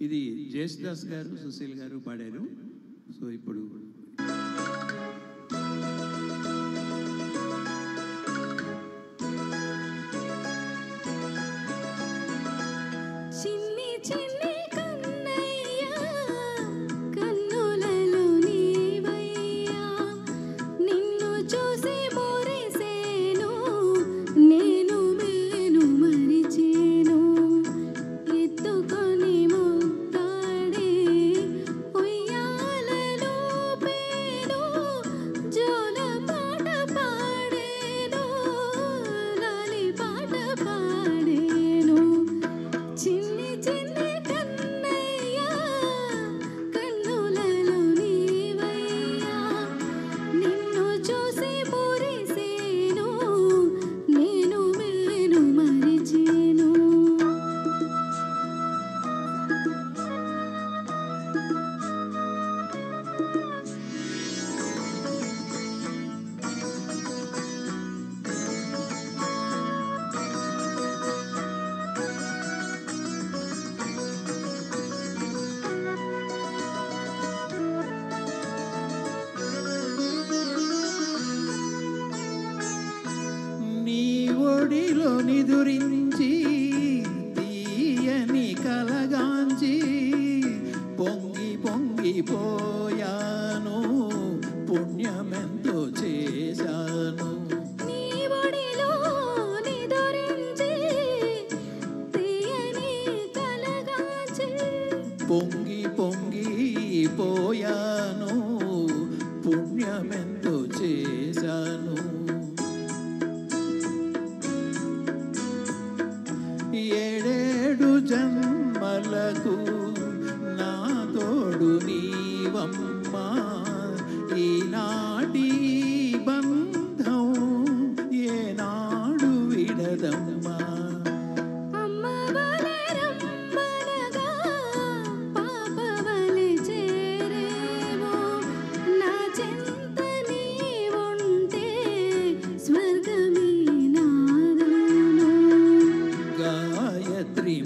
ఇది జేసుదాస్ గారు, సుశీల్ గారు పాడారు. సో ఇప్పుడు ఒడిలో నిదురించి తీయని కలగాంచి పొంగి పొంగిపోయాను, పుణ్యమెంతో చేశాను. పొంగి పొంగిపోయాను, పుణ్యమెంతో చేశాను. ఏడేడు జన్మలకు నా తోడు నీవమ్మా, ఈనాటి బంధం ఏనాడు విడదమ్మా.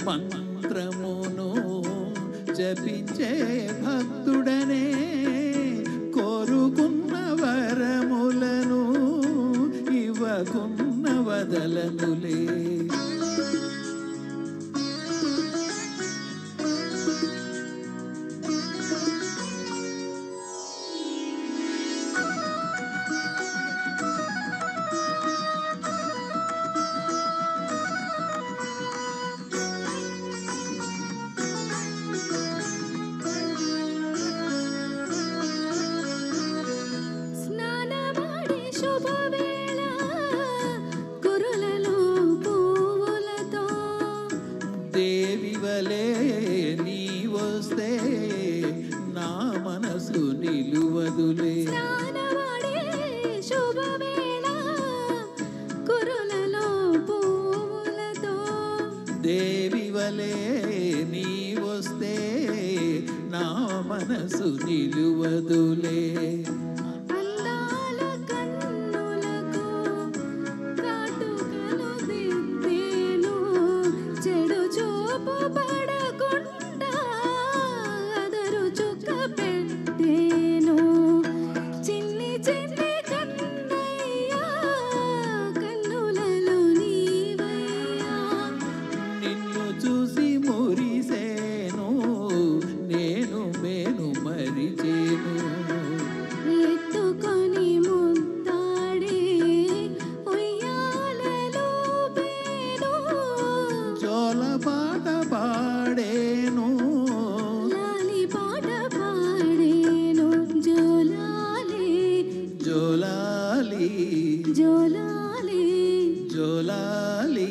మంత్రమును జపించే భక్తుడనే కోరుకున్న వరములను ఇవ్వకున్న వదలనులే. దేవివలే నీ వస్తే నా మనసు నిలువదులే. దేవివలే నీ వస్తే నా మనసు నిలువదులే. చూసి మురిసేను, నేను మేను మరిచేను. ఎత్తుకొని ముద్దాడి ఉయ్యాలలో పేను, జోల పాట పాడేను, లాలి పాట పాడేను. జోలాలి జోలాలి జోలాలి జోలాలి